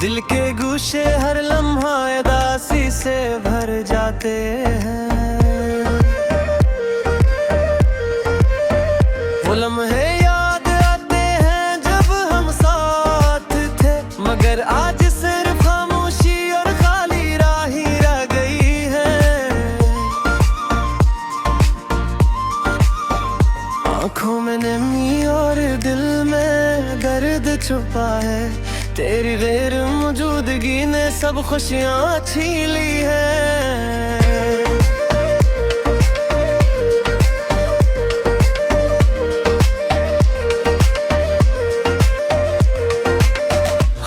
दिल के गुस्से हर लम्हा उदासी से भर जाते हैं। वो लम्हे याद आते हैं जब हम साथ थे, मगर आज सिर्फ खामोशी और खाली राह ही रह गई है। आँखों में नमी और दिल में दर्द छुपा है, तेरी गैर मौजूदगी ने सब खुशियाँ छीन ली है।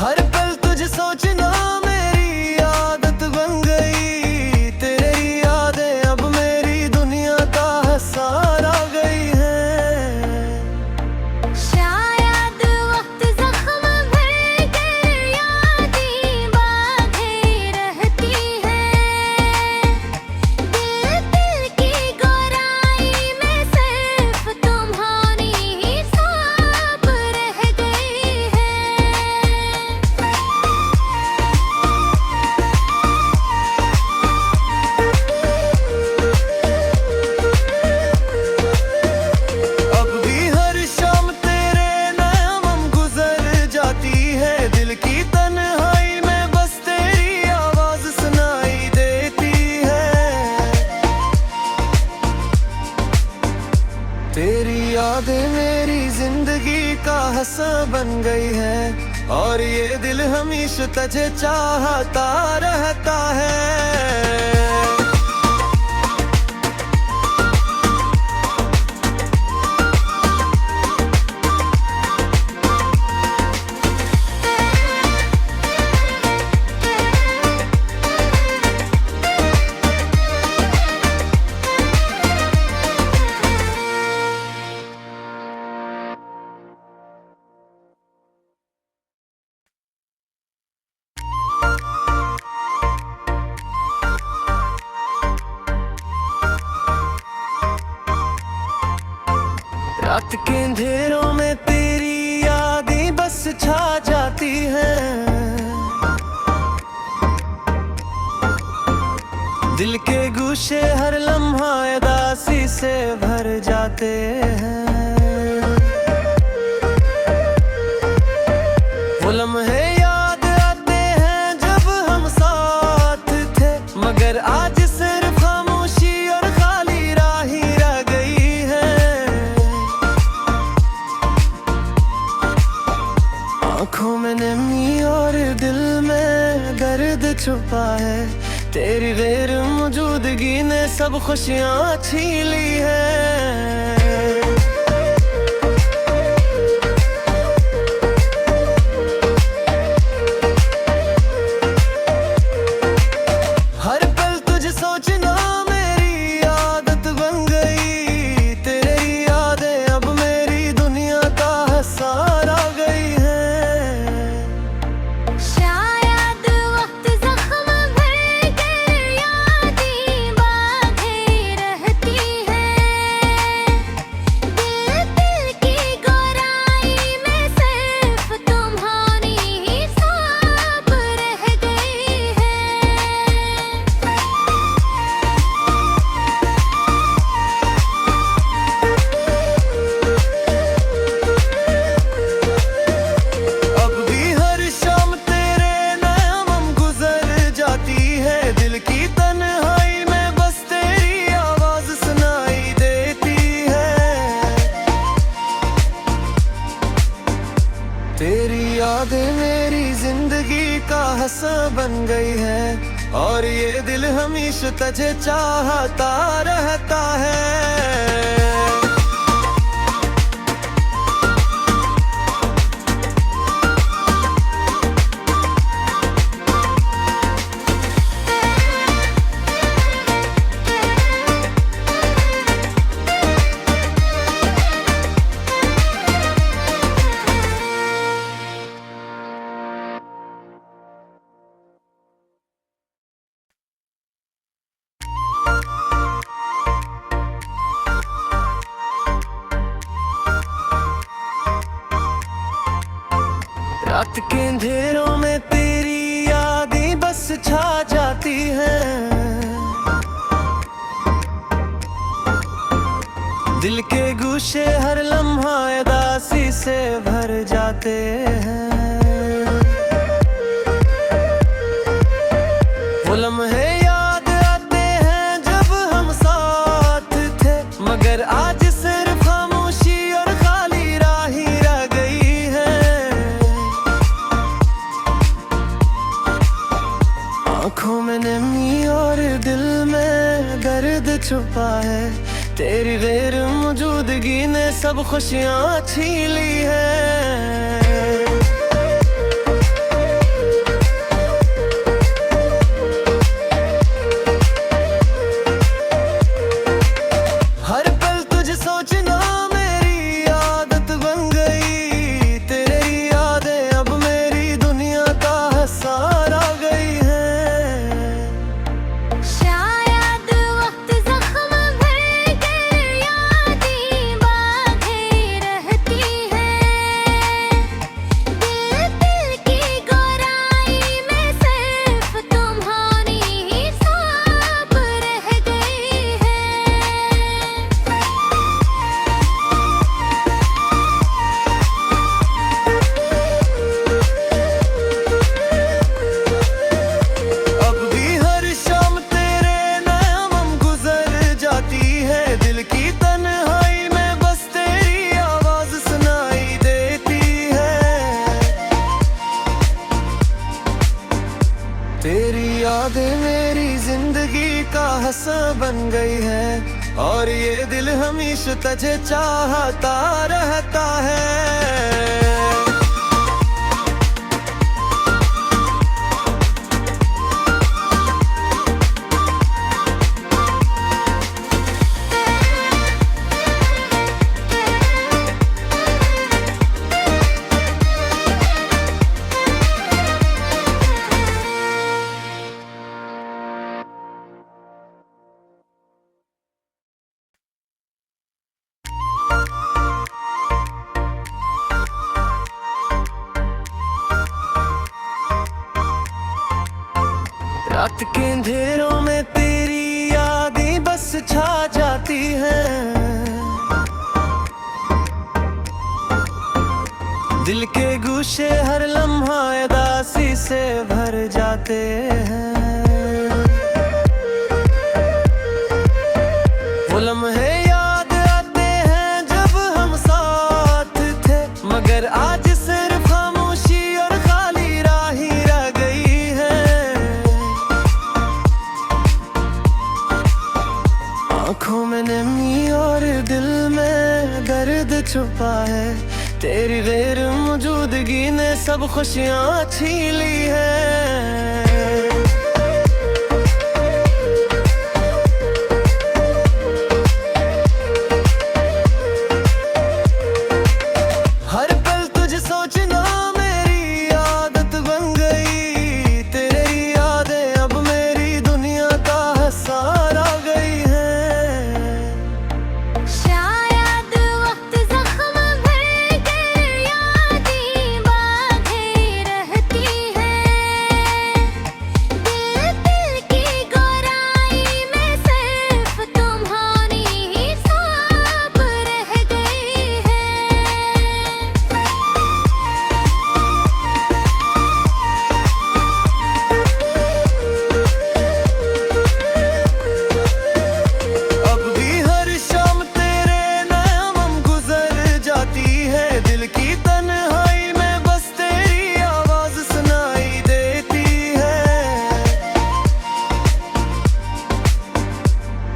हर पल तुझे सोचना मेरी आदत बन गई, तेरी यादें अब मेरी दुनिया का सहारा गई है। तेरी यादें मेरी जिंदगी का हिस्सा बन गई है, और ये दिल हमेशा तुझे चाहता रहता है। रात के अंधेरों में तेरी यादें बस छा जाती हैं। दिल के गुस्से हर लम्हा उदासी से भर जाते हैं। वो लम्हे याद आते हैं जब हम साथ थे, मगर आज सिर्फ खामोशी और खाली राह ही रह गई है। आँखों में नमी और दिल में दर्द छुपा है, तेरी गैर मौजूदगी ने सब खुशियाँ छीन ली है। हर पल तुझे सोचना मेरी आदत बन गई, तेरी यादें अब मेरी दुनिया का सहारा गई है। तेरी यादें मेरी जिंदगी का हिस्सा बन गई है, और ये दिल हमेशा तुझे चाहता रहता है। रात के अंधेरों में तेरी छा जाती है। दिल के गुस्से हर लम्हा उदासी से भर जाते हैं। वो लम्हे याद आते हैं जब हम साथ थे, मगर आज सिर्फ खामोशी और खाली राह ही रह गई है। आँखों में नमी और दिल में दर्द छुपा है, तेरी गैर मौजूदगी ने सब खुशियाँ छीन ली है। हर पल तुझे सोचना मेरी आदत बन गई, तेरी यादें अब मेरी दुनिया का सहारा गई है। तेरी यादें मेरी जिंदगी का हिस्सा बन गई है, और ये दिल हमेशा तुझे चाहता रहता है। रात के अंधेरों में तेरी यादें बस छा जाती हैं। दिल के गुस्से हर लम्हा उदासी से भर जाते हैं। वो लम्हे याद आते हैं जब हम साथ थे, मगर आज सिर्फ खामोशी और खाली राह ही रह गई है। आँखों में नमी और दिल में दर्द छुपा है, तेरी गैर मौजूदगी ने सब खुशियाँ छीन ली है। हर पल तुझे सोचना मेरी आदत बन गई, तेरी यादें अब मेरी दुनिया का सहारा गई है।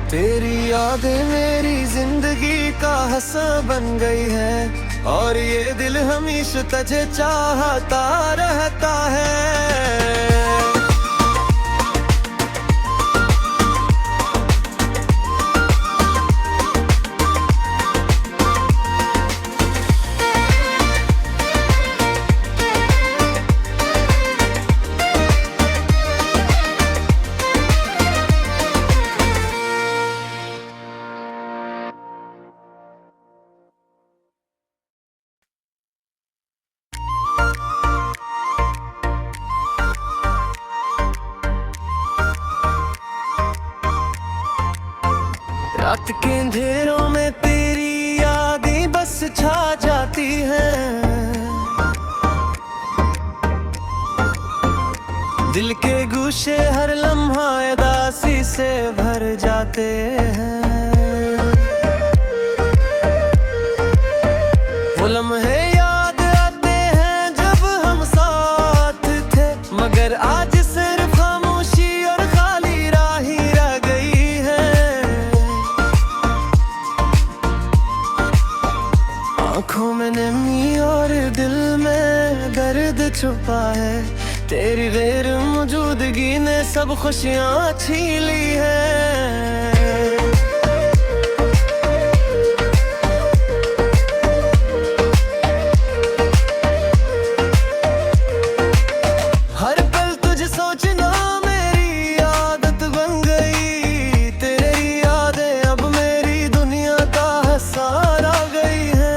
तेरी यादें मेरी जिंदगी का हिस्सा बन गई है, और ये दिल हमेशा तुझे चाहता रहता है। छा जाती हैं। दिल के गुस्से हर लम्हा उदासी से भर जाते हैं। वो लम्हे याद आते हैं जब हम साथ थे, मगर आज सिर्फ खामोशी और खाली राह ही रह गई है। आँखों में नमी और दिल में दर्द छुपा है, तेरी गैर मौजूदगी ने सब खुशियाँ छीन ली है। हर पल तुझे सोचना मेरी आदत बन गई, तेरी यादें अब मेरी दुनिया का सहारा गई है।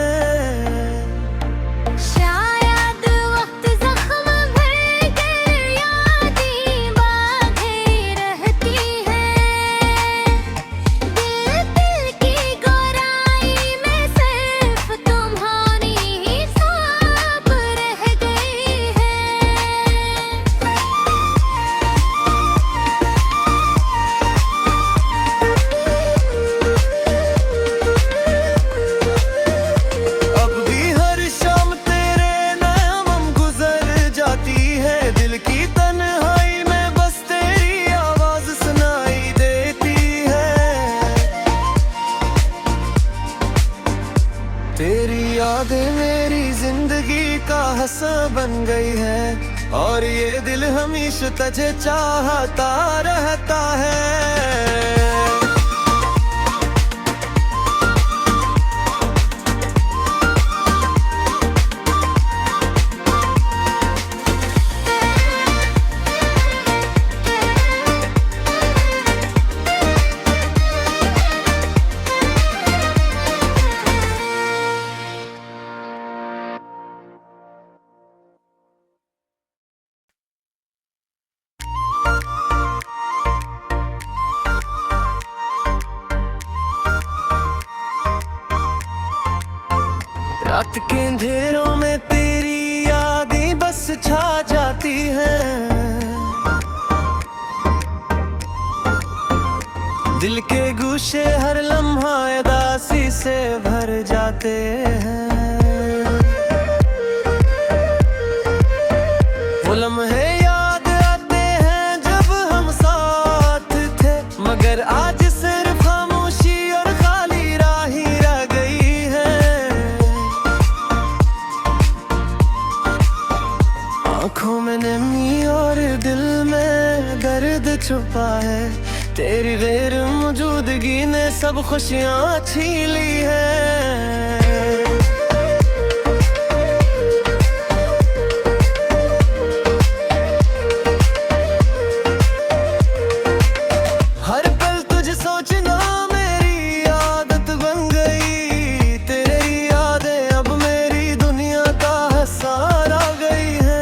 तेरी यादें मेरी जिंदगी का हिस्सा बन गई है, और ये दिल हमेशा तुझे चाहता रहता है। रात के अंधेरों में तेरी यादें बस छा जाती हैं। दिल के गुस्से हर लम्हा उदासी से भर जाते हैं। वो लम्हे याद आते हैं जब हम साथ थे, मगर आज सिर्फ खामोशी और खाली राह ही रह गई है। आँखों में नमी और दिल में दर्द छुपा है, तेरी गैर मौजूदगी ने सब खुशियाँ छीन ली है। हर पल तुझे सोचना मेरी आदत बन गई, तेरी यादें अब मेरी दुनिया का सहारा गई है।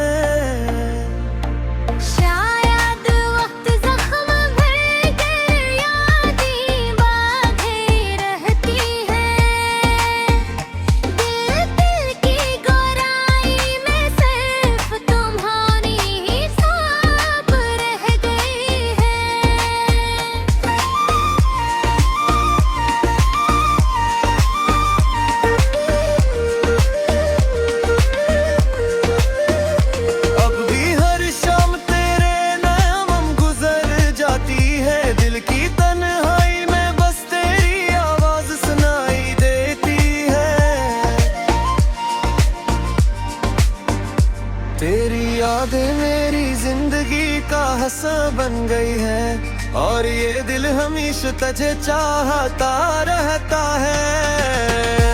तेरी यादें मेरी जिंदगी का हिस्सा बन गई है, और ये दिल हमेशा तुझे चाहता रहता है।